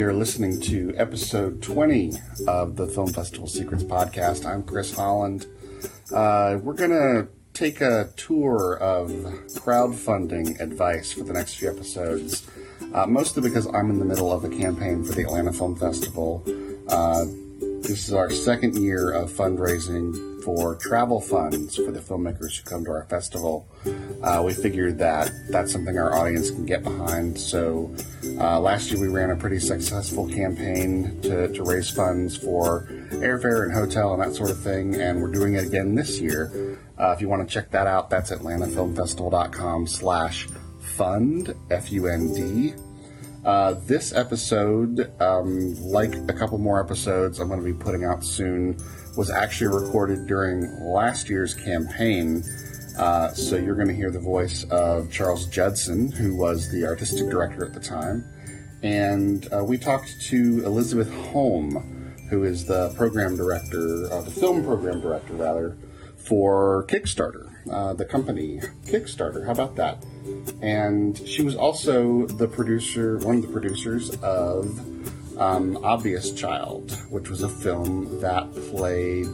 You're listening to episode 20 of the Film Festival Secrets podcast. I'm Chris Holland. We're going to take a tour of crowdfunding advice for the next few episodes, mostly because I'm in the middle of a campaign for the Atlanta Film Festival. This is our second year of fundraising for travel funds for the filmmakers who come to our festival. We figured that that's something our audience can get behind. So last year we ran a pretty successful campaign to raise funds for airfare and hotel and that sort of thing. And we're doing it again this year. If you want to check that out, that's atlantafilmfestival.com/fund, F-U-N-D. This episode, like a couple more episodes I'm going to be putting out soon, was actually recorded during last year's campaign. So you're going to hear the voice of Charles Judson, who was the artistic director at the time. And we talked to Elisabeth Holm, who is the program director, the film program director, rather, for Kickstarter, the company Kickstarter. How about that? And she was also the producer, one of the producers of Obvious Child, which was a film that played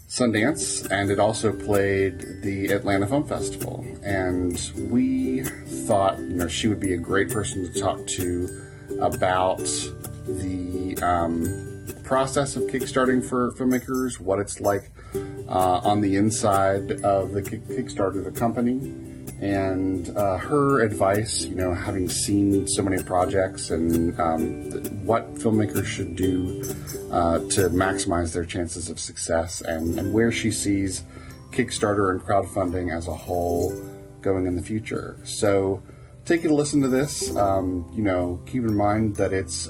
Sundance, and it also played the Atlanta Film Festival. And we thought, she would be a great person to talk to about the process of kickstarting for filmmakers, what it's like on the inside of the Kickstarter, the company, and her advice, having seen so many projects, and what filmmakers should do to maximize their chances of success, and where she sees Kickstarter and crowdfunding as a whole going in the future. So take a listen to this. Keep in mind that it's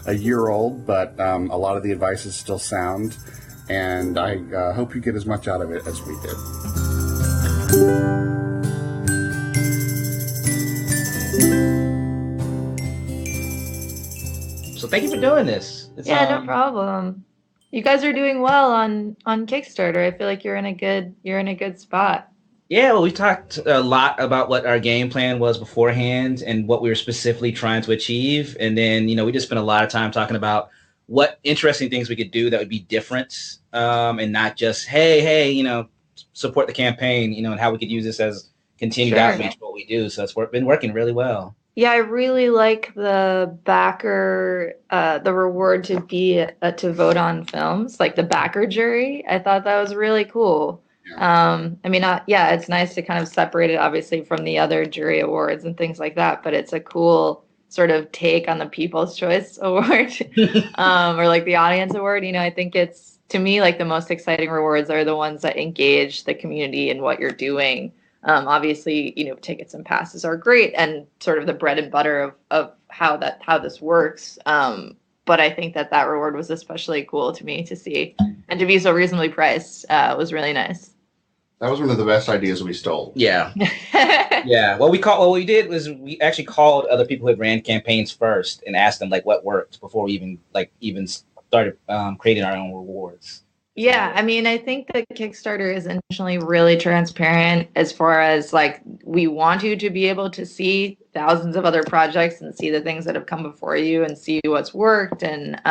a year old, but a lot of the advice is still sound, and I hope you get as much out of it as we did. So thank you for doing this. No problem. You guys are doing well on Kickstarter. I feel like you're in a good spot. Yeah, well, we talked a lot about what our game plan was beforehand and what we were specifically trying to achieve. And then, we just spent a lot of time talking about what interesting things we could do that would be different, and not just, hey, support the campaign, and how we could use this as continued outreach to what we do. So it's been working really well. Yeah, I really like the backer, the reward to be to vote on films, like the backer jury. I thought that was really cool. It's nice to kind of separate it, obviously, from the other jury awards and things like that. But it's a cool sort of take on the People's Choice Award, or like the Audience Award. I think it's, to me, like the most exciting rewards are the ones that engage the community in what you're doing. Obviously, tickets and passes are great and sort of the bread and butter of how this works. But I think that reward was especially cool to me to see, and to be so reasonably priced was really nice. That was one of the best ideas we stole. Yeah. Yeah. What we did was we actually called other people who had ran campaigns first and asked them what worked before we even started creating our own rewards. Yeah, I think that Kickstarter is intentionally really transparent as far as we want you to be able to see thousands of other projects and see the things that have come before you and see what's worked. And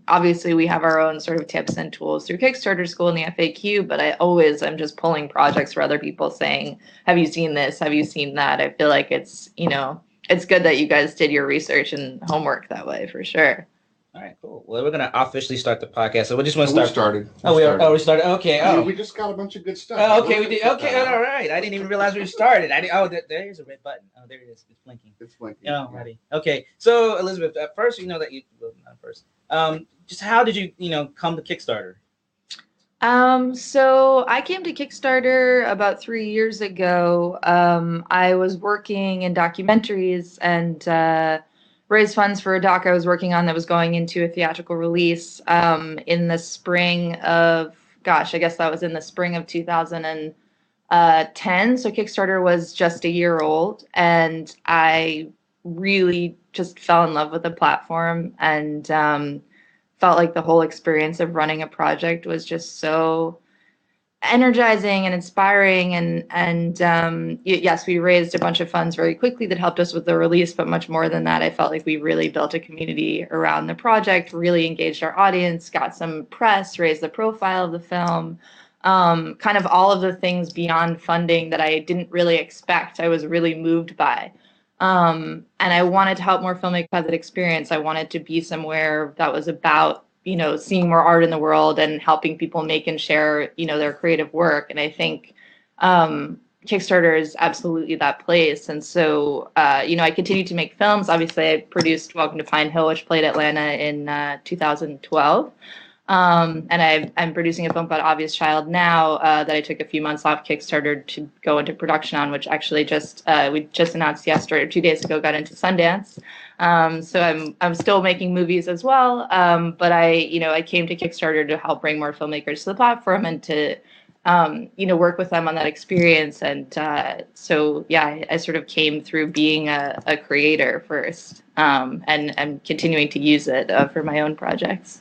obviously we have our own sort of tips and tools through Kickstarter School and the FAQ, but I'm just pulling projects for other people saying, have you seen this? Have you seen that? I feel like it's good that you guys did your research and homework that way, for sure. All right, cool. Well, we're going to officially start the podcast. So we just want to start. We started. We started. Okay. We just got a bunch of good stuff. Okay, we did. Okay, all right. I didn't even realize we started. There is a red button. Oh, there it is. It's blinking. Oh, righty. Okay. So, Elisabeth, at first, not first. Just how did you, come to Kickstarter? So I came to Kickstarter about 3 years ago. I was working in documentaries and raise funds for a doc I was working on that was going into a theatrical release in the spring of, I guess that was in the spring of 2010. So Kickstarter was just a year old, and I really just fell in love with the platform and felt like the whole experience of running a project was just so energizing and inspiring, and yes, we raised a bunch of funds very quickly that helped us with the release, but much more than that, I felt like we really built a community around the project, really engaged our audience, got some press, raised the profile of the film, kind of all of the things beyond funding that I didn't really expect. I was really moved by. And I wanted to help more filmmakers have that experience. I wanted to be somewhere that was about, seeing more art in the world and helping people make and share, their creative work. And I think Kickstarter is absolutely that place. And so, I continued to make films. Obviously, I produced Welcome to Pine Hill, which played Atlanta in 2012. And I'm producing a film called Obvious Child now that I took a few months off Kickstarter to go into production on, which actually we just announced yesterday or 2 days ago got into Sundance. So I'm still making movies as well, but I came to Kickstarter to help bring more filmmakers to the platform and to work with them on that experience. And so yeah, I sort of came through being a creator first, and I'm continuing to use it for my own projects.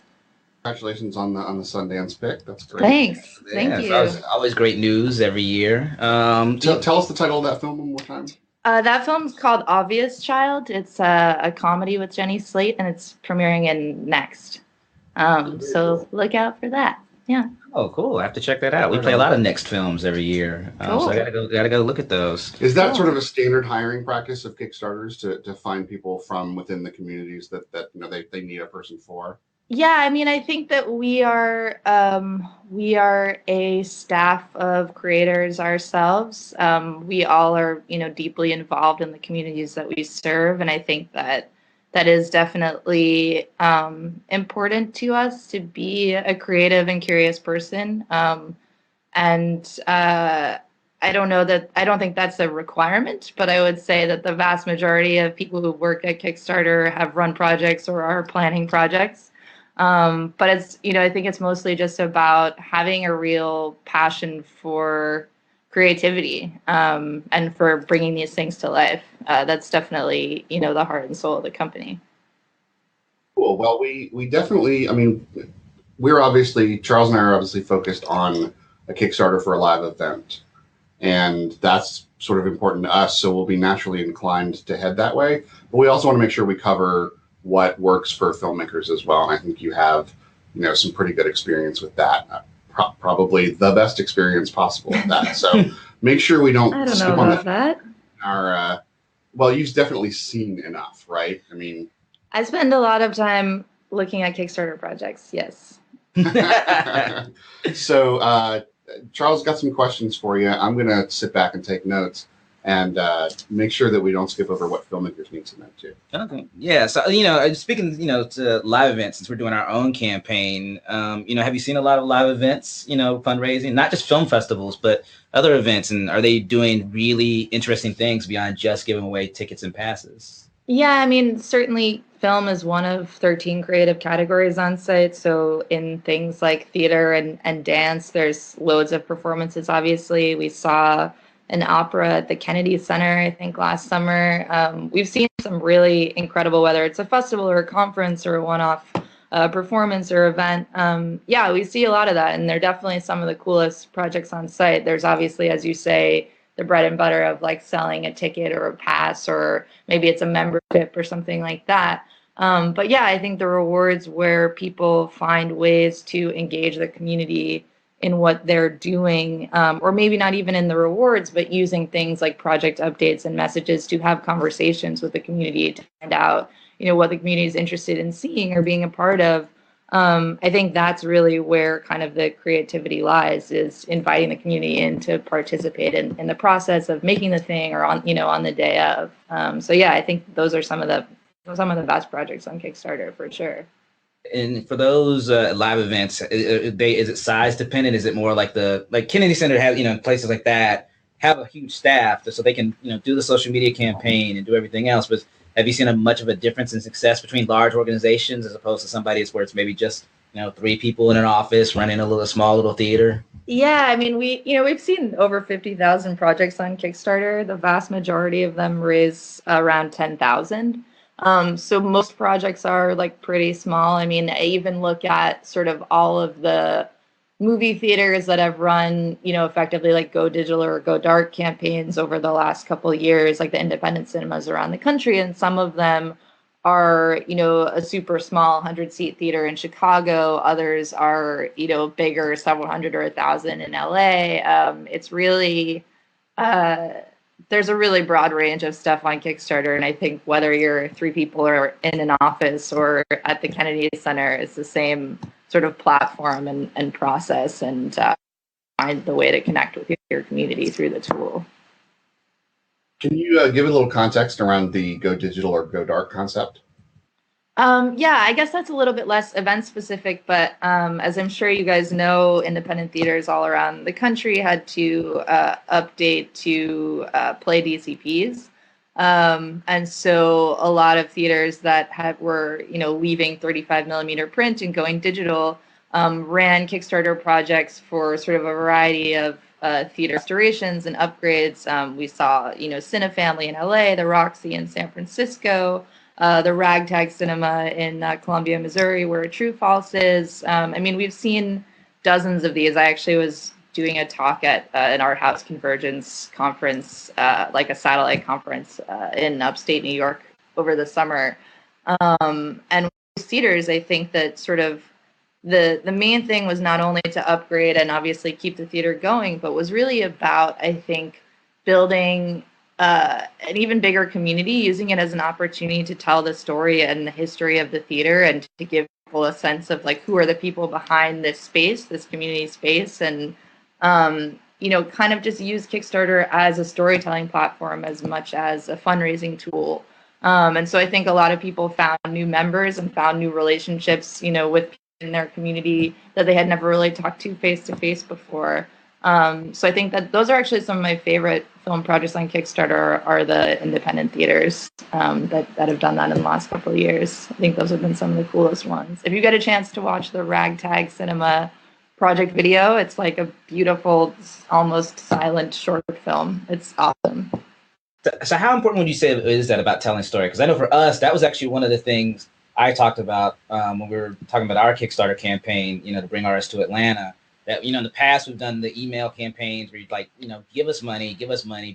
Congratulations on the Sundance pick. That's great. Thanks. Thank you. Always great news every year. Tell us the title of that film one more time. That film's called Obvious Child. It's a comedy with Jenny Slate, and it's premiering in Next. So look out for that. Yeah. Oh, cool! I have to check that out. We play a lot of Next films every year, so I gotta go look at those. Is that sort of a standard hiring practice of Kickstarters to find people from within the communities that they need a person for? Yeah, I mean, I think that we are a staff of creators ourselves. We all are, deeply involved in the communities that we serve, and I think that is definitely important to us to be a creative and curious person. And I don't think that's a requirement, but I would say that the vast majority of people who work at Kickstarter have run projects or are planning projects. But it's, I think it's mostly just about having a real passion for creativity, and for bringing these things to life. That's definitely, the heart and soul of the company. Cool. Well, we definitely, Charles and I are obviously focused on a Kickstarter for a live event, and that's sort of important to us. So we'll be naturally inclined to head that way, but we also want to make sure we cover what works for filmmakers as well. And I think you have, some pretty good experience with that. Probably the best experience possible with that. So make sure we don't. I don't know about that. You've definitely seen enough, right? I spend a lot of time looking at Kickstarter projects. Yes. So Charles got some questions for you. I'm going to sit back and take notes and make sure that we don't skip over what filmmakers need to know too. Okay. Yeah. So, speaking, to live events, since we're doing our own campaign, have you seen a lot of live events, fundraising, not just film festivals, but other events? And are they doing really interesting things beyond just giving away tickets and passes? Yeah, certainly film is one of 13 creative categories on site. So in things like theater and dance, there's loads of performances. Obviously, we saw an opera at the Kennedy Center, I think, last summer. We've seen some really incredible, whether it's a festival or a conference or a one-off performance or event. We see a lot of that, and they're definitely some of the coolest projects on site. There's obviously, as you say, the bread and butter of like selling a ticket or a pass, or maybe it's a membership or something like that. But yeah, I think the rewards where people find ways to engage the community in what they're doing, or maybe not even in the rewards, but using things like project updates and messages to have conversations with the community to find out, what the community is interested in seeing or being a part of. I think that's really where kind of the creativity lies, is inviting the community in to participate in the process of making the thing, or on the day of. I think those are some of the best projects on Kickstarter for sure. And for those live events, is it size dependent? Is it more like Kennedy Center have, places like that have a huge staff so they can, do the social media campaign and do everything else? But have you seen much of a difference in success between large organizations as opposed to somebody where it's maybe just, 3 people in an office running a small little theater? Yeah, we've seen over 50,000 projects on Kickstarter. The vast majority of them raise around 10,000. So most projects are pretty small. I even look at sort of all of the movie theaters that have run, effectively like go digital or go dark campaigns over the last couple of years, like the independent cinemas around the country. And some of them are, a super small 100-seat theater in Chicago. Others are, bigger, several hundred or 1,000 in LA. It's really, there's a really broad range of stuff on Kickstarter. And I think whether you're 3 people or in an office or at the Kennedy Center, it's the same sort of platform and process, and find the way to connect with your community through the tool. Can you give a little context around the go digital or go dark concept? Yeah, I guess that's a little bit less event specific, but as I'm sure you guys know, independent theaters all around the country had to update to play DCPs. And so a lot of theaters that were, leaving 35 millimeter print and going digital ran Kickstarter projects for sort of a variety of theater restorations and upgrades. We saw, Cine Family in LA, the Roxy in San Francisco, the Ragtag Cinema in Columbia, Missouri, where True False is. We've seen dozens of these. I actually was doing a talk at an art house convergence conference, like a satellite conference in upstate New York over the summer. And with theaters, I think that sort of the main thing was not only to upgrade and obviously keep the theater going, but was really about, I think, building an even bigger community, using it as an opportunity to tell the story and the history of the theater, and to give people a sense of like, who are the people behind this space, this community space, and kind of just use Kickstarter as a storytelling platform as much as a fundraising tool. And so I think a lot of people found new members and found new relationships, with people in their community that they had never really talked to face before. So I think that those are actually some of my favorite film projects on Kickstarter are the independent theaters that have done that in the last couple of years. I think those have been some of the coolest ones. If you get a chance to watch the Ragtag Cinema project video, it's like a beautiful, almost silent short film. It's awesome. So how important would you say is that about telling story? Because I know for us, that was actually one of the things I talked about when we were talking about our Kickstarter campaign, to bring artists to Atlanta. That, in the past, we've done the email campaigns where you'd like, give us money,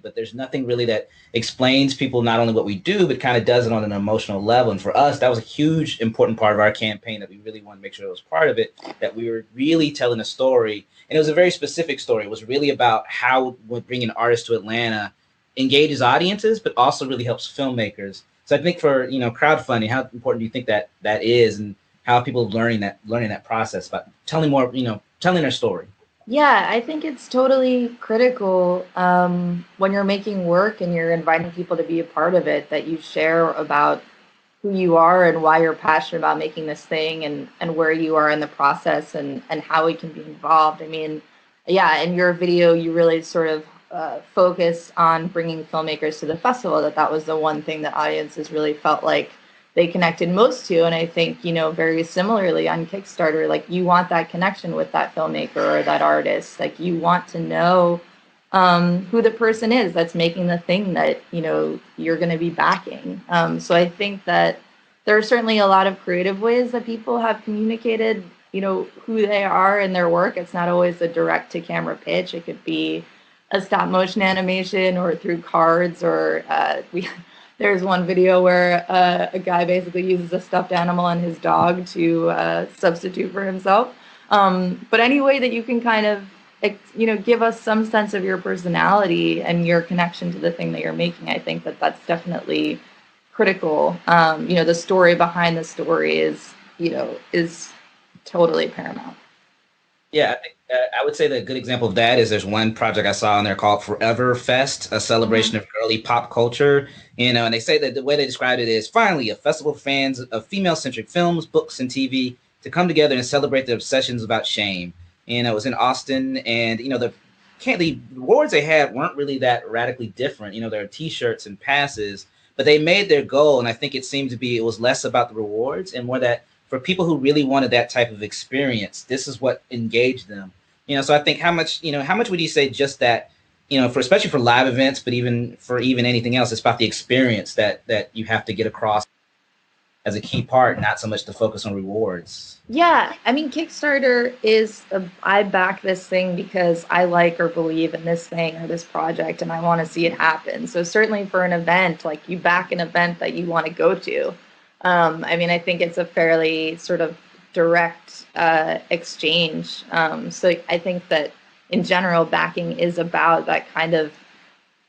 but there's nothing really that explains people not only what we do, but kind of does it on an emotional level. And for us, that was a huge, important part of our campaign that we really want to make sure it was part of it, that we were really telling a story. And it was a very specific story. It was really about how bringing artists to Atlanta engages audiences, but also really helps filmmakers. So I think for, crowdfunding, how important do you think that is, and how people learning that process about telling more, telling their story? Yeah, I think it's totally critical when you're making work and you're inviting people to be a part of it, that you share about who you are and why you're passionate about making this thing, and where you are in the process, and how we can be involved. In your video, you really sort of focus on bringing filmmakers to the festival. That was the one thing that audiences really felt like they connected most to. And I think, very similarly on Kickstarter, like, you want that connection with that filmmaker or that artist. Like, you want to know who the person is that's making the thing that, you're going to be backing. So I think that there are certainly a lot of creative ways that people have communicated, who they are in their work. It's not always a direct to camera pitch. It could be a stop motion animation or through cards, or there's one video where a guy basically uses a stuffed animal and his dog to substitute for himself. But any way that you can kind of, give us some sense of your personality and your connection to the thing that you're making, I think that that's definitely critical. The story behind the story is totally paramount. Yeah, I would say that a good example of that is there's one project I saw on there called Forever Fest, a celebration of early pop culture. And they say that the way they describe it is finally a festival of fans of female-centric films, books, and TV to come together and celebrate their obsessions about shame. It was in Austin, and the awards they had weren't really that radically different. There are T-shirts and passes, but they made their goal, and I think it was less about the rewards and more that for people who really wanted that type of experience, this is what engaged them. So I think how much would you say just that, especially for live events, but even anything else, it's about the experience that you have to get across. as a key part, not so much to focus on rewards. Yeah, I mean, Kickstarter I back this thing because I like or believe in this thing or this project and I want to see it happen. So certainly for an event, like you back an event that you want to go to. I mean, I think it's a fairly sort of direct exchange. So I think that in general, backing is about that kind of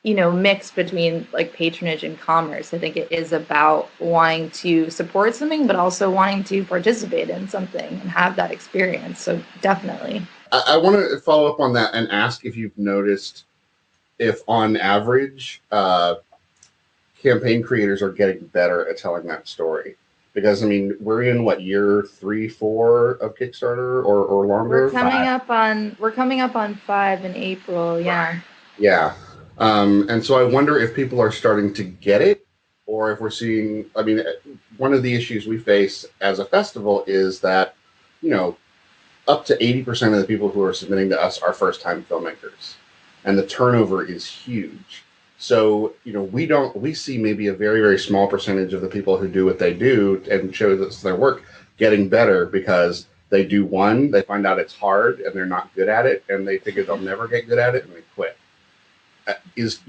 mix between like patronage and commerce. I think it is about wanting to support something, but also wanting to participate in something and have that experience. So definitely. I want to follow up on that and ask if you've noticed if on average, campaign creators are getting better at telling that story. Because I mean, we're in what, year 3, 4 of Kickstarter or longer? We're coming up on 5 in April, yeah. Yeah. And so I wonder if people are starting to get it, or if we're seeing, I mean, one of the issues we face as a festival is that, up to 80% of the people who are submitting to us are first-time filmmakers, and the turnover is huge. So, we see maybe a very, very small percentage of the people who do what they do and show us their work getting better because they do one, they find out it's hard and they're not good at it, and they figure they'll never get good at it and they quit.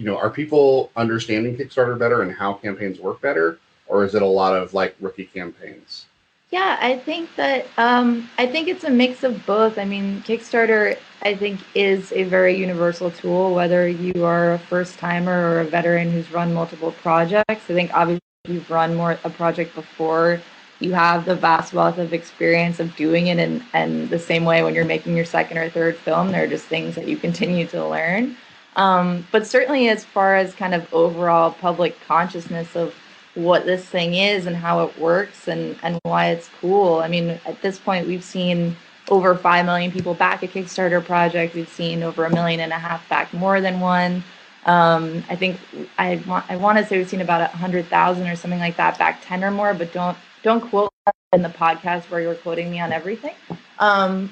Are people understanding Kickstarter better and how campaigns work better, or is it a lot of like rookie campaigns? Yeah, I think that I think it's a mix of both. I mean, Kickstarter, I think, is a very universal tool, whether you are a first timer or a veteran who's run multiple projects. I think obviously if you've run a project before, you have the vast wealth of experience of doing it, and the same way when you're making your second or third film, there are just things that you continue to learn. But certainly as far as kind of overall public consciousness of what this thing is and how it works and why it's cool. I mean, at this point, we've seen over 5 million people back a Kickstarter project. We've seen over 1.5 million back more than one. I think I want to say we've seen about 100,000 or something like that back 10 or more, but don't quote in the podcast where you're quoting me on everything. I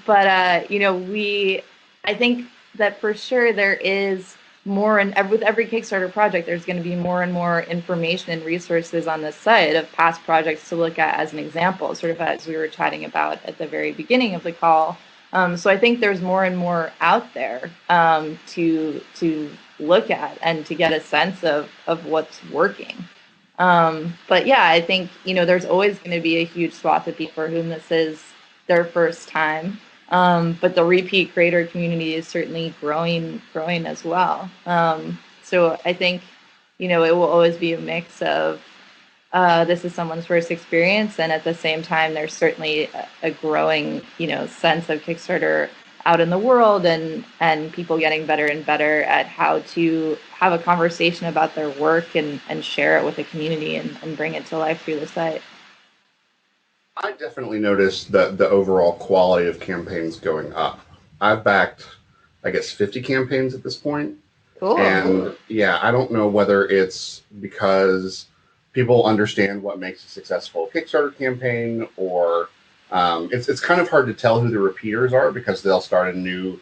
think that for sure there is more, and with every Kickstarter project, there's going to be more and more information and resources on the site of past projects to look at as an example, sort of as we were chatting about at the very beginning of the call. So I think there's more and more out there to look at and to get a sense of what's working. But yeah, I think, there's always going to be a huge swath of people for whom this is their first time. But the repeat creator community is certainly growing as well. So I think, it will always be a mix of this is someone's first experience, and at the same time, there's certainly a growing, sense of Kickstarter out in the world, and people getting better and better at how to have a conversation about their work and share it with the community and bring it to life through the site. I definitely noticed the overall quality of campaigns going up. I've backed, I guess, 50 campaigns at this point. Cool. And yeah, I don't know whether it's because people understand what makes a successful Kickstarter campaign, or it's kind of hard to tell who the repeaters are because they'll start a new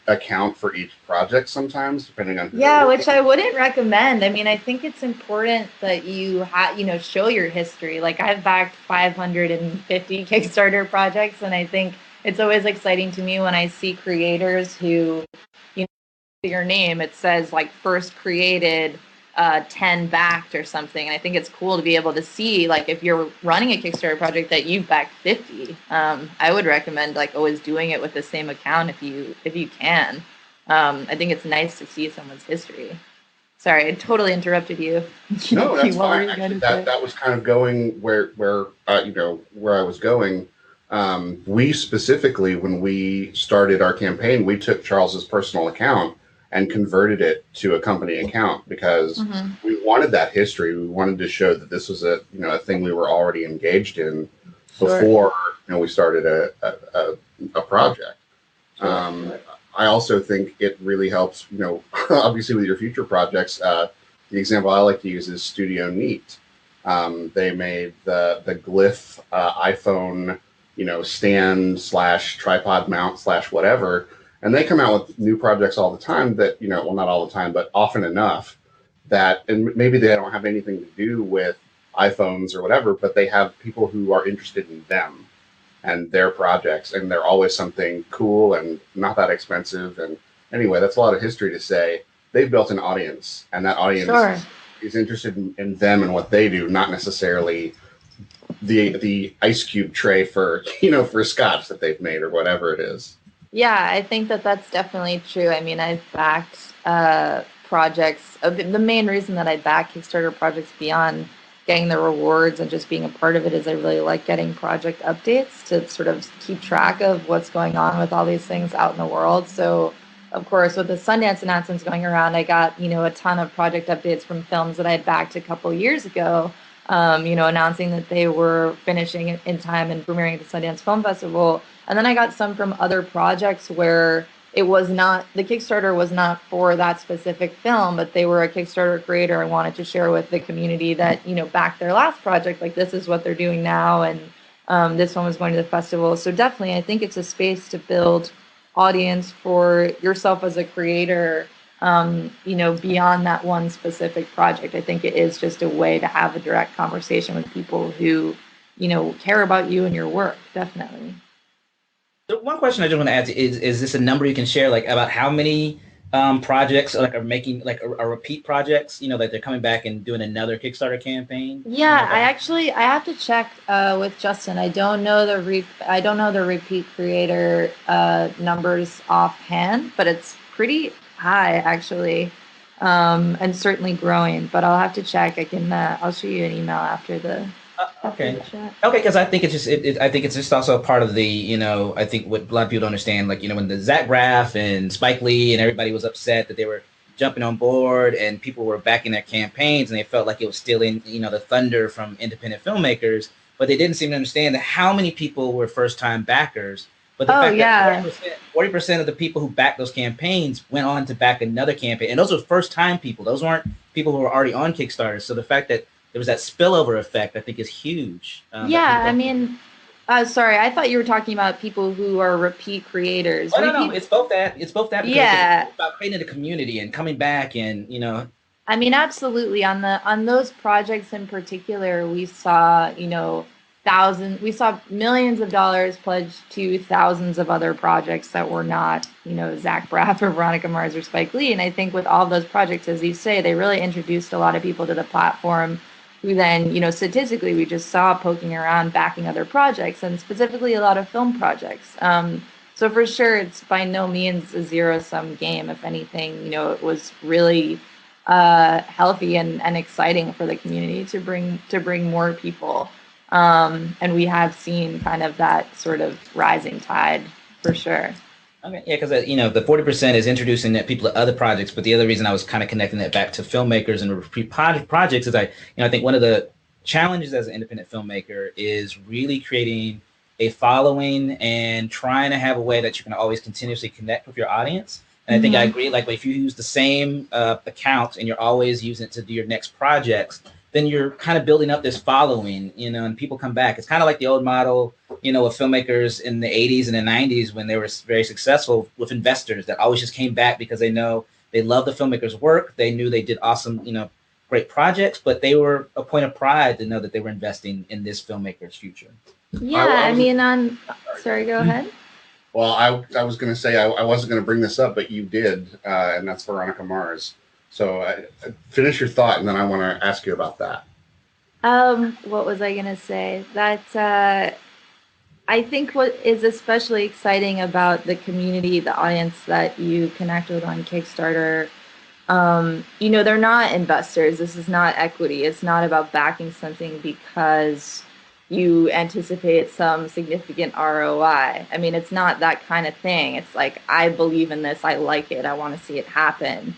account for each project sometimes, depending on who. Yeah, which I wouldn't recommend. I mean, I think it's important that you show your history. Like, I've backed 550 Kickstarter projects, and I think it's always exciting to me when I see creators who, your name, it says like first created, 10 backed or something. And I think it's cool to be able to see, like, if you're running a Kickstarter project that you've backed 50. I would recommend like always doing it with the same account if you can. I think it's nice to see someone's history. Sorry, I totally interrupted you. No, that's fine. Actually, that was kind of going where I was going. We specifically, when we started our campaign, we took Charles's personal account and converted it to a company account because we wanted that history. We wanted to show that this was a thing we were already engaged in before we started a project. Sure. I also think it really helps, obviously with your future projects. The example I like to use is Studio Neat. They made the Glyph iPhone, stand / tripod mount / whatever. And they come out with new projects all the time that, well, not all the time, but often enough that, and maybe they don't have anything to do with iPhones or whatever, but they have people who are interested in them and their projects, and they're always something cool and not that expensive. And anyway, that's a lot of history to say. They've built an audience, and that audience Sure. is interested in them and what they do, not necessarily the ice cube tray for for scotch that they've made or whatever it is. Yeah, I think that that's definitely true. I mean, I've backed projects. The main reason that I back Kickstarter projects beyond getting the rewards and just being a part of it is I really like getting project updates to sort of keep track of what's going on with all these things out in the world. So, of course, with the Sundance announcements going around, I got, a ton of project updates from films that I had backed a couple years ago, announcing that they were finishing in time and premiering at the Sundance Film Festival. And then I got some from other projects where it was not, the Kickstarter was not for that specific film, but they were a Kickstarter creator and wanted to share with the community that, backed their last project, like this is what they're doing now. And this one was going to the festival. So definitely, I think it's a space to build audience for yourself as a creator, beyond that one specific project. I think it is just a way to have a direct conversation with people who, care about you and your work, definitely. So one question I just want to ask is this a number you can share, like about how many projects are making are repeat projects, that they're coming back and doing another Kickstarter campaign? Yeah, I have to check with Justin. I don't know the repeat creator numbers offhand, but it's pretty high actually, and certainly growing. But I'll have to check. I'll shoot you an email after the. Okay, because I think it's just I think it's just also a part of the I think what a lot of people don't understand, like when the Zach Braff and Spike Lee and everybody was upset that they were jumping on board and people were backing their campaigns and they felt like it was stealing the thunder from independent filmmakers, but they didn't seem to understand that how many people were first time backers. But the fact that 40% of the people who backed those campaigns went on to back another campaign, and those were first time people. Those weren't people who were already on Kickstarter. So the fact that there was that spillover effect, I think, is huge. I mean, sorry, I thought you were talking about people who are repeat creators. Oh, no, it's both that. It's both that. Yeah. It's about creating a community and coming back and, I mean, absolutely. On those projects in particular, we saw, we saw millions of dollars pledged to thousands of other projects that were not, Zach Braff or Veronica Mars or Spike Lee. And I think with all those projects, as you say, they really introduced a lot of people to the platform who then, statistically, we just saw poking around backing other projects, and specifically a lot of film projects. So for sure, it's by no means a zero-sum game. If anything, it was really healthy and exciting for the community to bring more people. And we have seen kind of that sort of rising tide for sure. Okay, yeah, because the 40% is introducing people to other projects, but the other reason I was kind of connecting that back to filmmakers and repeat projects is I think one of the challenges as an independent filmmaker is really creating a following and trying to have a way that you can always continuously connect with your audience. And I think I agree. Like if you use the same account and you're always using it to do your next projects, then you're kind of building up this following, and people come back. It's kind of like the old model, of filmmakers in the 80s and the 90s when they were very successful with investors that always just came back because they know they love the filmmaker's work. They knew they did awesome, great projects, but they were a point of pride to know that they were investing in this filmmaker's future. Yeah, sorry, go ahead. Well, I was going to say I wasn't going to bring this up, but you did, and that's Veronica Mars. So finish your thought, and then I want to ask you about that. What was I going to say? That I think what is especially exciting about the community, the audience that you connect with on Kickstarter, they're not investors. This is not equity. It's not about backing something because you anticipate some significant ROI. I mean, it's not that kind of thing. It's like, I believe in this. I like it. I want to see it happen.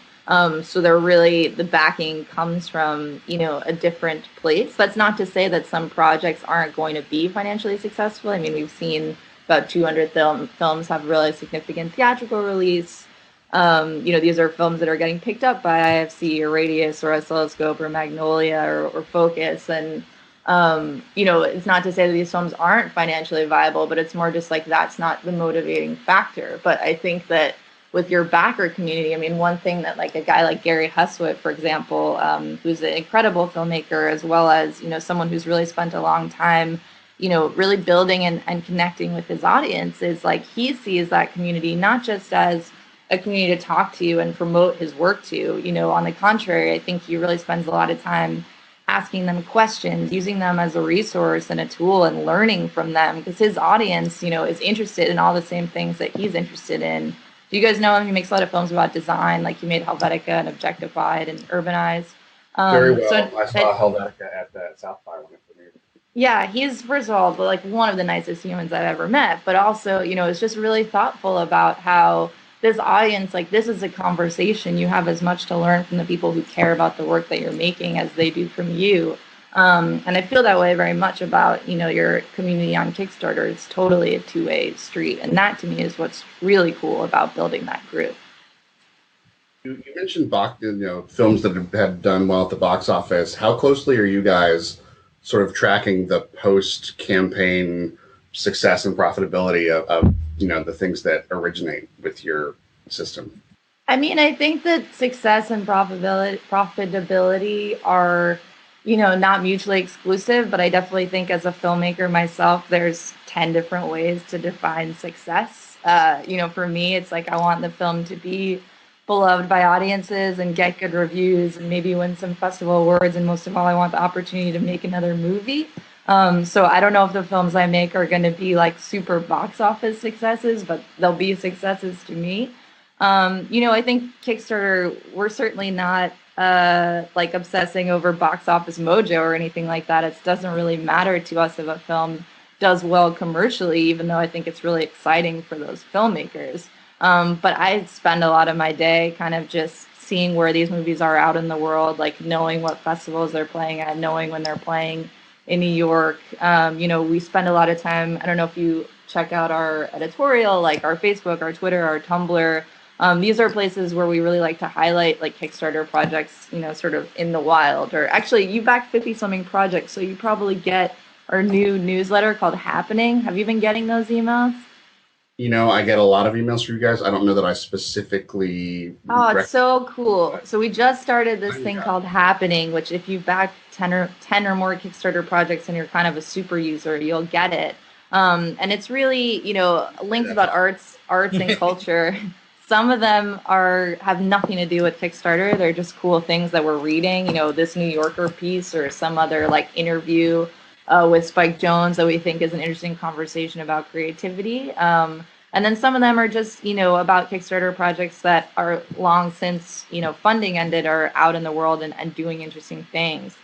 So they're really, the backing comes from, a different place. That's not to say that some projects aren't going to be financially successful. I mean, we've seen about 200 films have really significant theatrical release. These are films that are getting picked up by IFC or Radius or Oscilloscope or Magnolia or Focus. And, it's not to say that these films aren't financially viable, but it's more just like that's not the motivating factor. But I think that with your backer community. I mean, one thing that like a guy like Gary Huswit, for example, who's an incredible filmmaker, as well as, someone who's really spent a long time, really building and connecting with his audience, is like he sees that community not just as a community to talk to and promote his work to. On the contrary, I think he really spends a lot of time asking them questions, using them as a resource and a tool, and learning from them, because his audience, is interested in all the same things that he's interested in. Do you guys know him? He makes a lot of films about design, like he made Helvetica and Objectified and Urbanized. Very well. I saw Helvetica at the South by when it premiered. Yeah, he's, first of all, like one of the nicest humans I've ever met, but also, is just really thoughtful about how this audience, like, this is a conversation. You have as much to learn from the people who care about the work that you're making as they do from you. And I feel that way very much about, your community on Kickstarter. It's totally a two-way street. And that, to me, is what's really cool about building that group. You mentioned films that have done well at the box office. How closely are you guys sort of tracking the post-campaign success and profitability of the things that originate with your system? I mean, I think that success and profitability are, not mutually exclusive, but I definitely think as a filmmaker myself, there's 10 different ways to define success. For me, it's like I want the film to be beloved by audiences and get good reviews and maybe win some festival awards. And most of all, I want the opportunity to make another movie. So I don't know if the films I make are going to be like super box office successes, but they'll be successes to me. I think Kickstarter, we're certainly not like obsessing over box office mojo or anything like that. It doesn't really matter to us if a film does well commercially, even though I think it's really exciting for those filmmakers. But I spend a lot of my day kind of just seeing where these movies are out in the world, like knowing what festivals they're playing at, knowing when they're playing in New York. We spend a lot of time, I don't know if you check out our editorial, like our Facebook, our Twitter, our Tumblr. These are places where we really like to highlight like Kickstarter projects, sort of in the wild. Or actually, you backed 50-something projects, so you probably get our new newsletter called Happening. Have you been getting those emails? I get a lot of emails from you guys. I don't know that I specifically... Oh, it's so cool. So we just started this thing called Happening, which if you back 10 or more Kickstarter projects and you're kind of a super user, you'll get it. And it's really, links about arts and culture. Some of them have nothing to do with Kickstarter. They're just cool things that we're reading, this New Yorker piece or some other like interview with Spike Jonze that we think is an interesting conversation about creativity. And then some of them are just, about Kickstarter projects that are long since, funding ended, are out in the world and doing interesting things.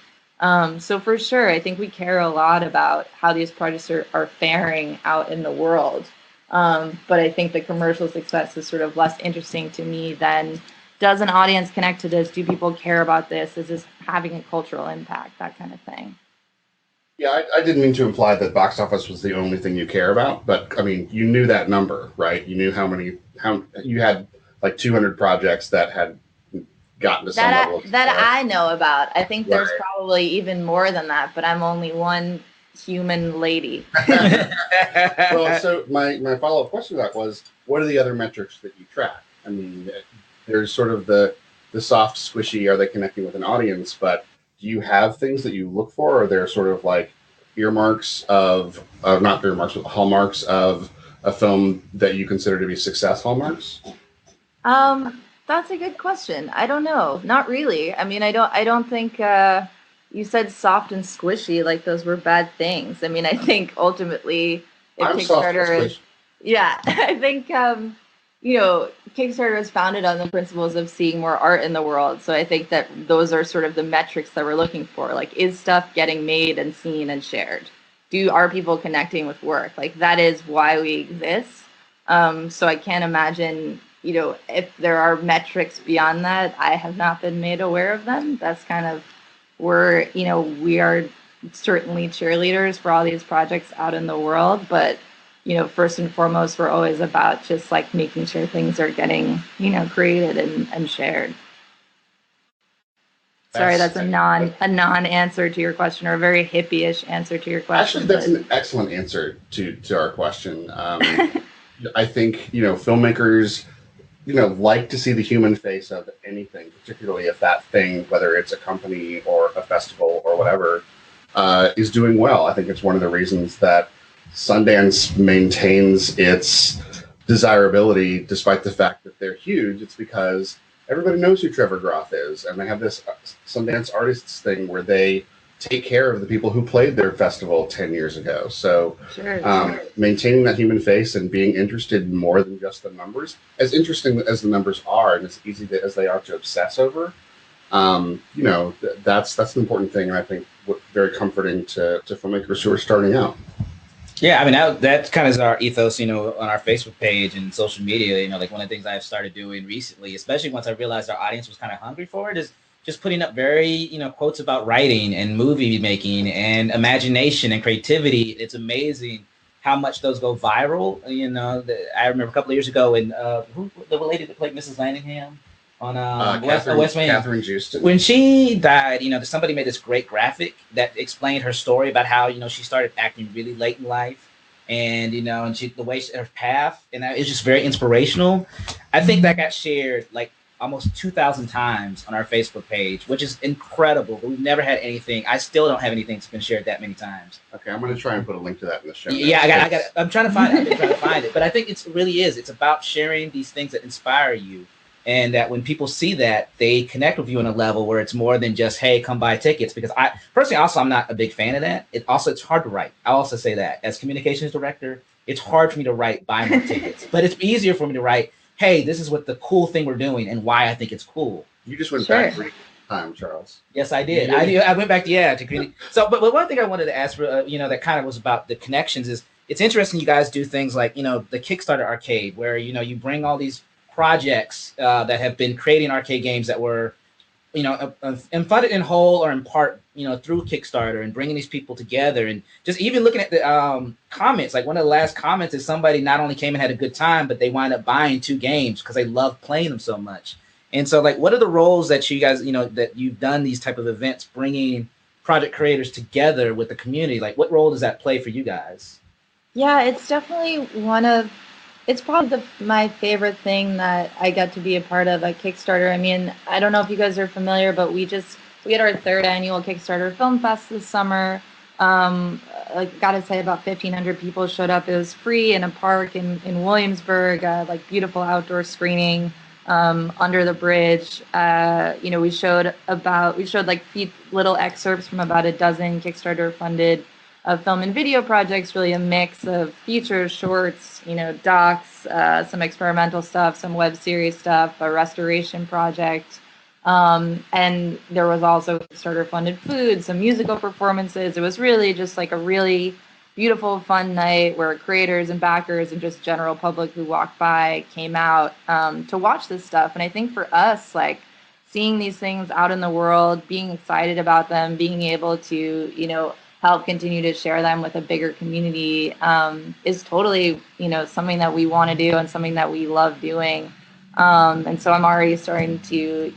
So for sure, I think we care a lot about how these projects are faring out in the world. But I think the commercial success is sort of less interesting to me than, does an audience connect to this? Do people care about this? Is this having a cultural impact? That kind of thing. Yeah, I didn't mean to imply that box office was the only thing you care about, but I mean, you knew that number, right? You knew how you had like 200 projects that had gotten to some level of success. That I know about. I think there's probably even more than that, but I'm only one human lady. Well, so my follow-up question to that was, what are the other metrics that you track? I mean, there's sort of the soft, squishy, are they connecting with an audience, but do you have things that you look for? Or are there sort of like hallmarks of a film that you consider to be success hallmarks? That's a good question. I don't know. Not really. I mean, I don't think you said soft and squishy, like those were bad things. I mean, I think ultimately if Kickstarter is, yeah, I think Kickstarter was founded on the principles of seeing more art in the world. So I think that those are sort of the metrics that we're looking for. Like, is stuff getting made and seen and shared? Are people connecting with work? Like, that is why we exist. So I can't imagine, if there are metrics beyond that. I have not been made aware of them. That's kind of where, we are certainly cheerleaders for all these projects out in the world, but first and foremost, we're always about just like making sure things are getting, created and shared. Sorry, that's a non-answer to your question, or a very hippie-ish answer to your question. Actually, that's an excellent answer to our question. I think, filmmakers like to see the human face of anything, particularly if that thing, whether it's a company or a festival or whatever, is doing well. I think it's one of the reasons that Sundance maintains its desirability despite the fact that they're huge. It's because everybody knows who Trevor Groth is, and they have this Sundance Artists thing where they take care of the people who played their festival 10 years ago. So maintaining that human face and being interested in more than just the numbers, as interesting as the numbers are and as easy as they are to obsess over, that's an important thing, and I think very comforting to filmmakers who are starting out. Yeah, I mean, that kind of is our ethos, on our Facebook page and social media. Like one of the things I've started doing recently, especially once I realized our audience was kind of hungry for it, is just putting up very, quotes about writing and movie making and imagination and creativity. It's amazing how much those go viral. I remember a couple of years ago when who the lady that played Mrs. Landingham on West Wing, Catherine Houston. When she died, somebody made this great graphic that explained her story about how she started acting really late in life, and and her path, and it's just very inspirational. I think that got shared like almost 2,000 times on our Facebook page, which is incredible. But we've never had anything. I still don't have anything that's been shared that many times. Okay, I'm going to try and put a link to that in the show. Yeah, I got. I'm trying to find it. I've been trying to find it, but I think it really is. It's about sharing these things that inspire you, and that when people see that, they connect with you on a level where it's more than just, hey, come buy tickets. Because I personally, also, I'm not a big fan of that. It's hard to write. I'll also say that as communications director, it's hard for me to write buy more tickets, but it's easier for me to write, hey, this is what the cool thing we're doing and why I think it's cool. You just went back 3 times, Charles. Yes, I did. I went back to community. So, but one thing I wanted to ask, that kind of was about the connections is it's interesting you guys do things like, the Kickstarter arcade where, you bring all these projects that have been creating arcade games that were, and funded in whole or in part, through Kickstarter, and bringing these people together, and just even looking at the comments. Like one of the last comments is somebody not only came and had a good time, but they wind up buying 2 games because they love playing them so much. And so, like, what are the roles that you guys, that you've done these type of events, bringing project creators together with the community? Like, what role does that play for you guys? Yeah, it's definitely it's probably my favorite thing that I got to be a part of at Kickstarter. I mean, I don't know if you guys are familiar, but we had our 3rd annual Kickstarter Film Fest this summer. Gotta say, about 1,500 people showed up. It was free in a park in Williamsburg, beautiful outdoor screening under the bridge. We showed little excerpts from about a dozen Kickstarter funded film and video projects, really a mix of features, shorts, docs, some experimental stuff, some web series stuff, a restoration project. And there was also Kickstarter funded food, some musical performances. It was really just like a really beautiful, fun night where creators and backers and just general public who walked by came out to watch this stuff. And I think for us, like seeing these things out in the world, being excited about them, being able to, help continue to share them with a bigger community is totally, something that we want to do and something that we love doing. And so I'm already starting to,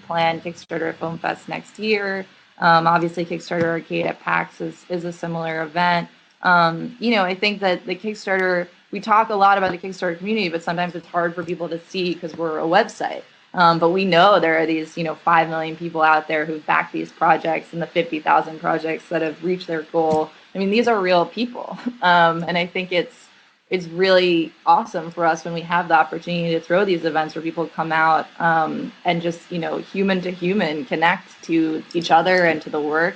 plan Kickstarter Film Fest next year. Obviously, Kickstarter Arcade at PAX is a similar event. I think that the Kickstarter, we talk a lot about the Kickstarter community, but sometimes it's hard for people to see because we're a website. But we know there are these, 5 million people out there who back these projects and the 50,000 projects that have reached their goal. I mean, these are real people. And I think it's really awesome for us when we have the opportunity to throw these events where people come out and just, human to human connect to each other and to the work.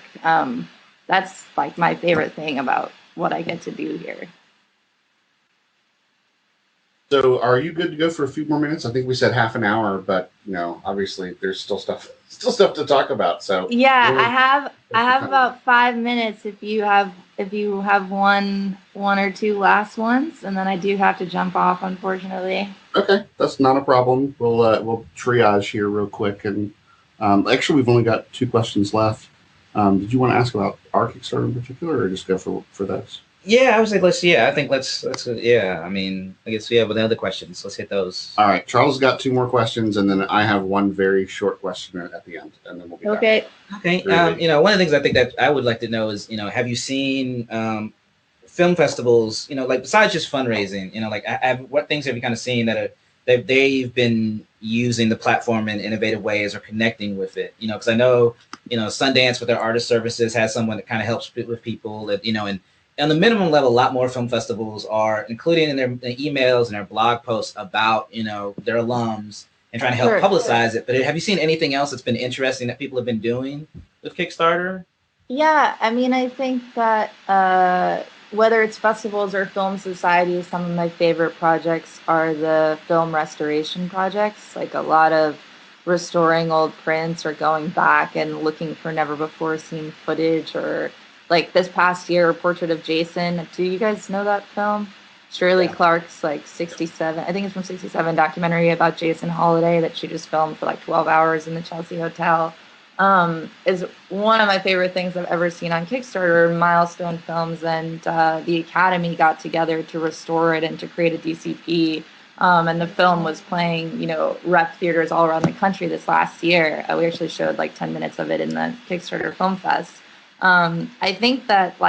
That's like my favorite thing about what I get to do here. So are you good to go for a few more minutes? I think we said half an hour, but obviously there's still stuff to talk about. So yeah, I have about 5 minutes if you have one or two last ones, and then I do have to jump off, unfortunately. Okay, that's not a problem. We'll triage here real quick, and actually we've only got 2 questions left. Did you want to ask about our Kickstarter in particular, or just go for those? Yeah, I would say let's. I mean, I guess we have other questions. Let's hit those. All right, Charles got 2 more questions, and then I have one very short question at the end, and then we'll be okay. Back. Okay. One of the things I think that I would like to know is, have you seen film festivals? Like besides just fundraising, what things have you kind of seen that they've been using the platform in innovative ways or connecting with it. Because I know, Sundance with their artist services has someone that kind of helps with people that, and on the minimum level, a lot more film festivals are including in their emails and their blog posts about, their alums and trying to help publicize it. But have you seen anything else that's been interesting that people have been doing with Kickstarter? Yeah, I mean, I think that whether it's festivals or film societies, some of my favorite projects are the film restoration projects, like a lot of restoring old prints or going back and looking for never before seen footage, or like this past year, Portrait of Jason. Do you guys know that film? Shirley Clark's like 67, I think it's from 67, documentary about Jason Holiday that she just filmed for like 12 hours in the Chelsea Hotel. Is one of my favorite things I've ever seen on Kickstarter. Milestone Films and the Academy got together to restore it and to create a DCP. And the film was playing, rep theaters all around the country this last year. We actually showed like 10 minutes of it in the Kickstarter Film Fest. I think that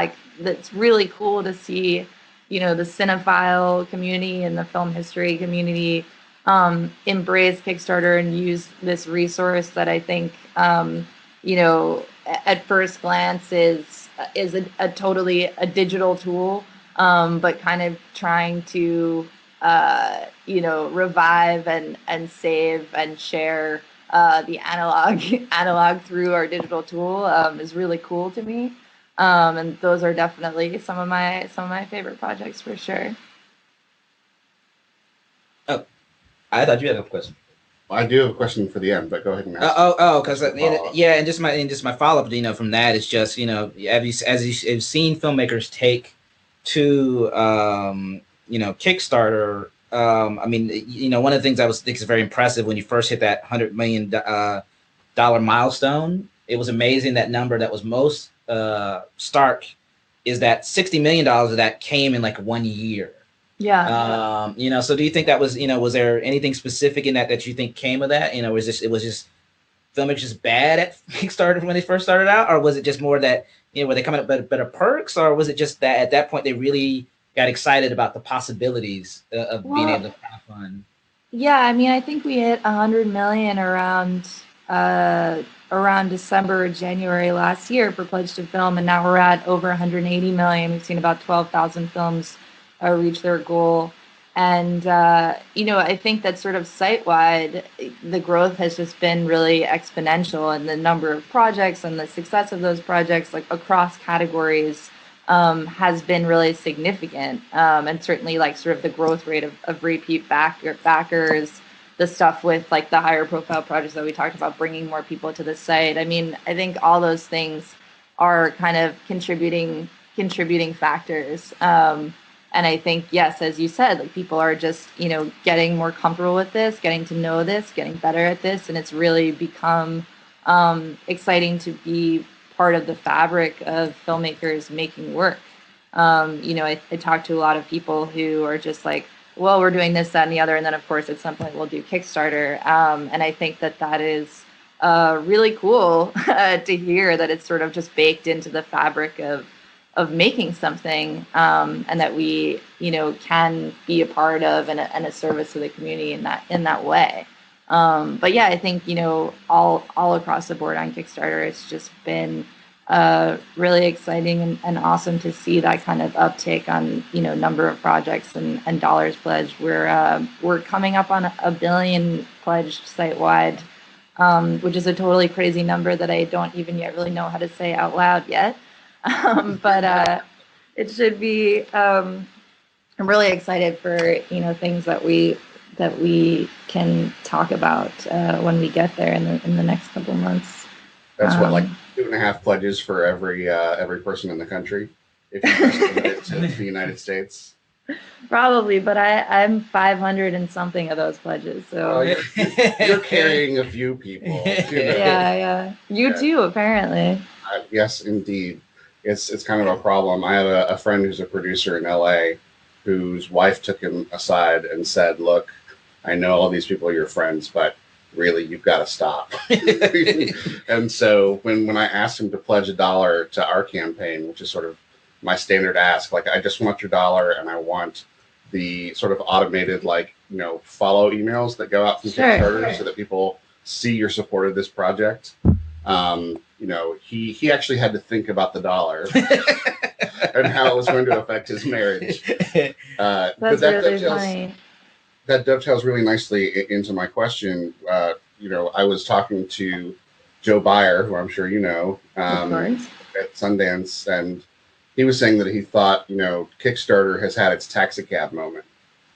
that's really cool to see, the cinephile community and the film history community embrace Kickstarter and use this resource that I think, at first glance is a totally a digital tool, but kind of trying to, revive and save and share the analog through our digital tool is really cool to me. And those are definitely some of my favorite projects for sure. I thought you had a question. Well, I do have a question for the end, but go ahead and ask. Because and just my follow up, from that is just, as you've seen filmmakers take to Kickstarter. One of the things I think is very impressive when you first hit that $100 million dollar milestone. It was amazing. That number that was most stark is that $60 million of that came in like 1 year. Yeah. So do you think that was, was there anything specific in that you think came of that? It was just filmmakers just bad at Kickstarter when they first started out, or was it just more that, were they coming up with better perks, or was it just that at that point they really got excited about the possibilities of being able to crowdfund? Yeah, I mean, I think we hit 100 million around December or January last year for Pledge to Film, and now we're at over 180 million. We've seen about 12,000 films reach their goal. And, I think that sort of site-wide, the growth has just been really exponential, and the number of projects and the success of those projects, like across categories, has been really significant. And certainly like sort of the growth rate of repeat backers, the stuff with like the higher profile projects that we talked about, bringing more people to the site. I mean, I think all those things are kind of contributing factors. And I think, yes, as you said, like people are just, getting more comfortable with this, getting to know this, getting better at this. And it's really become exciting to be part of the fabric of filmmakers making work. I talk to a lot of people who are just like, well, we're doing this, that, and the other. And then, of course, at some point we'll do Kickstarter. And I think that is really cool to hear that it's sort of just baked into the fabric of making something, and that we, can be a part of and a service to the community in that way. But yeah, I think, all across the board on Kickstarter, it's just been really exciting and awesome to see that kind of uptake on, number of projects and dollars pledged. We're coming up on 1 billion pledged site-wide, which is a totally crazy number that I don't even yet really know how to say out loud yet. But it should be. I'm really excited for things that we can talk about when we get there in the next couple months. That's what, like 2.5 pledges for every person in the country, if you just limit it to the United States. Probably, but I'm 500 and something of those pledges. So you're carrying a few people. Yeah. You too, apparently. Yes, indeed. It's kind of a problem. I have a friend who's a producer in LA whose wife took him aside and said, look, I know all these people are your friends, but really, you've got to stop. And so when I asked him to pledge $1 to our campaign, which is sort of my standard ask, like, I just want your $1 and I want the sort of automated, like, follow emails that go out from Kickstarter so that people see your support of this project. He actually had to think about the dollar and how it was going to affect his marriage. That's really funny. That dovetails really nicely into my question. I was talking to Joe Byer, who I'm sure you know, at Sundance, and he was saying that he thought, Kickstarter has had its taxi cab moment,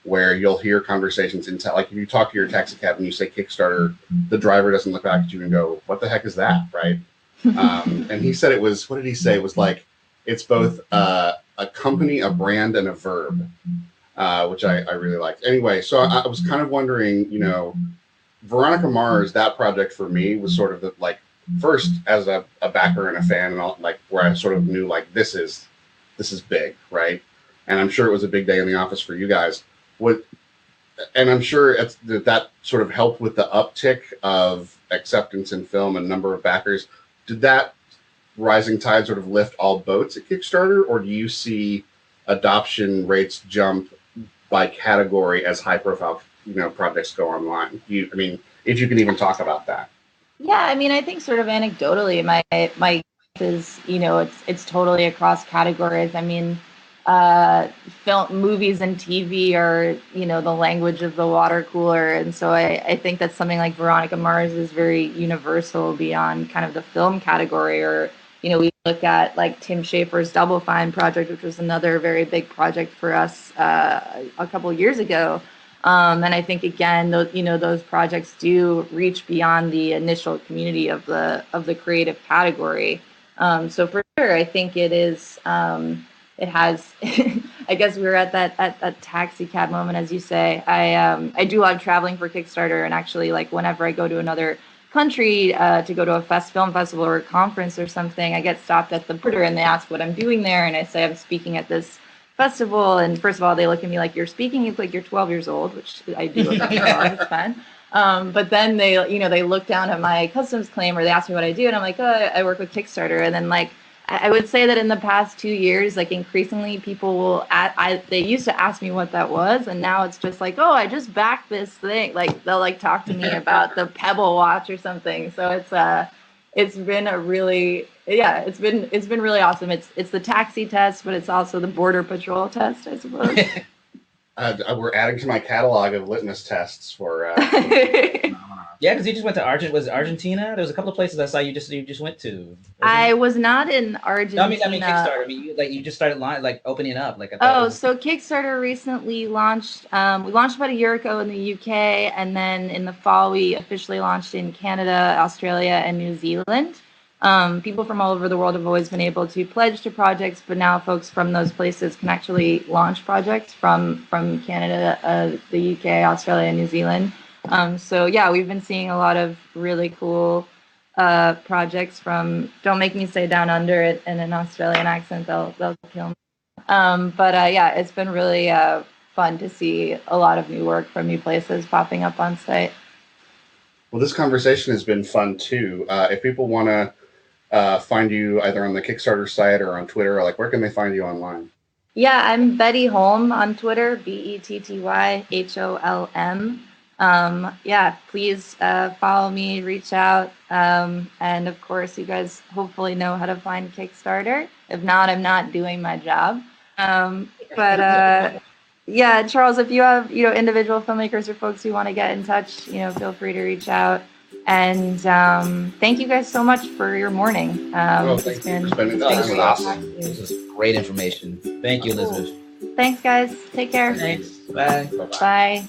where you'll hear conversations like if you talk to your taxi cab and you say Kickstarter, the driver doesn't look back at you and go, "What the heck is that?" Right? And he said it was, what did he say? It was like, it's both a company, a brand, and a verb, which I really liked. Anyway, so I was kind of wondering, Veronica Mars, that project for me was sort of the, like, first as a backer and a fan, and all, like, where I sort of knew, like, this is big, right? And I'm sure it was a big day in the office for you guys. And I'm sure that sort of helped with the uptick of acceptance in film and number of backers. Did that rising tide sort of lift all boats at Kickstarter, or do you see adoption rates jump by category as high-profile, projects go online? If you can even talk about that. Yeah, I think sort of anecdotally, my is, it's totally across categories. Film, movies, and TV are, the language of the water cooler, and so I think that something like Veronica Mars is very universal beyond kind of the film category. Or, we look at like Tim Schafer's Double Fine project, which was another very big project for us a couple of years ago. And I think again, those projects do reach beyond the initial community of the creative category. So for sure, I think it is. It has. I guess we were at that taxi cab moment, as you say. I do love traveling for Kickstarter, and actually, like, whenever I go to another country to go to a film festival or a conference or something, I get stopped at the border and they ask what I'm doing there, and I say I'm speaking at this festival, and first of all, they look at me like, "You're speaking like you're 12 years old," which I do. It's fun. But then they look down at my customs claim, or they ask me what I do, and I'm like, "Oh, I work with Kickstarter." And then, like, I would say that in the past 2 years, like, increasingly people will they used to ask me what that was, and now it's just like, "Oh, I just backed this thing." Like, they'll like talk to me about the Pebble watch or something. So it's been a really, it's been really awesome. It's the taxi test, but it's also the border patrol test, I suppose. We're adding to my catalog of litmus tests for. Yeah, because you just went to Argentina? There was a couple of places I saw you just went to. I was not in Argentina. No, I mean Kickstarter. You just started opening up. So Kickstarter recently launched. We launched about a year ago in the UK, and then in the fall we officially launched in Canada, Australia, and New Zealand. People from all over the world have always been able to pledge to projects, but now folks from those places can actually launch projects from Canada, the UK, Australia, and New Zealand. So yeah, we've been seeing a lot of really cool projects from, don't make me say down under it in an Australian accent, they'll kill me. But it's been really fun to see a lot of new work from new places popping up on site. Well, this conversation has been fun too. If people want to find you either on the Kickstarter site or on Twitter, like, where can they find you online? Yeah, I'm Betty Holm on Twitter, BettyHolm. Please follow me, reach out, and of course, you guys hopefully know how to find Kickstarter. If not, I'm not doing my job. Charles, if you have individual filmmakers or folks who want to get in touch, feel free to reach out. And thank you guys so much for your morning. Thanks for spending time with us. This is great information. Thank you, Elizabeth. Thanks, guys. Take care. Thanks. Bye. Bye.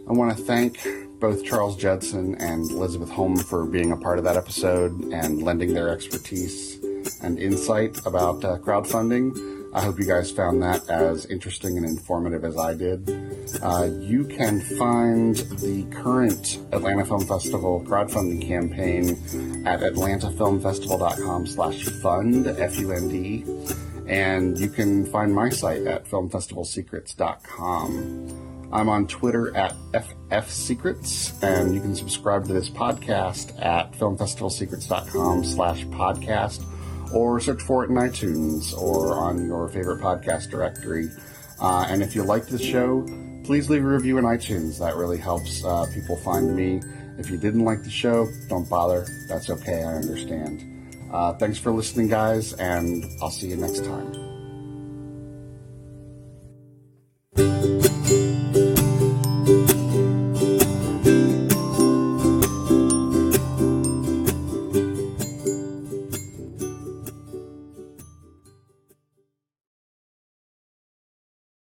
I want to thank both Charles Judson and Elisabeth Holm for being a part of that episode and lending their expertise and insight about crowdfunding. I hope you guys found that as interesting and informative as I did. You can find the current Atlanta Film Festival crowdfunding campaign at atlantafilmfestival.com/fund, F-U-N-D. And you can find my site at filmfestivalsecrets.com. I'm on Twitter at FFSecrets, and you can subscribe to this podcast at filmfestivalsecrets.com/podcast. or search for it in iTunes or on your favorite podcast directory. And if you liked the show, please leave a review in iTunes. That really helps people find me. If you didn't like the show, don't bother. That's okay. I understand. Thanks for listening, guys, and I'll see you next time.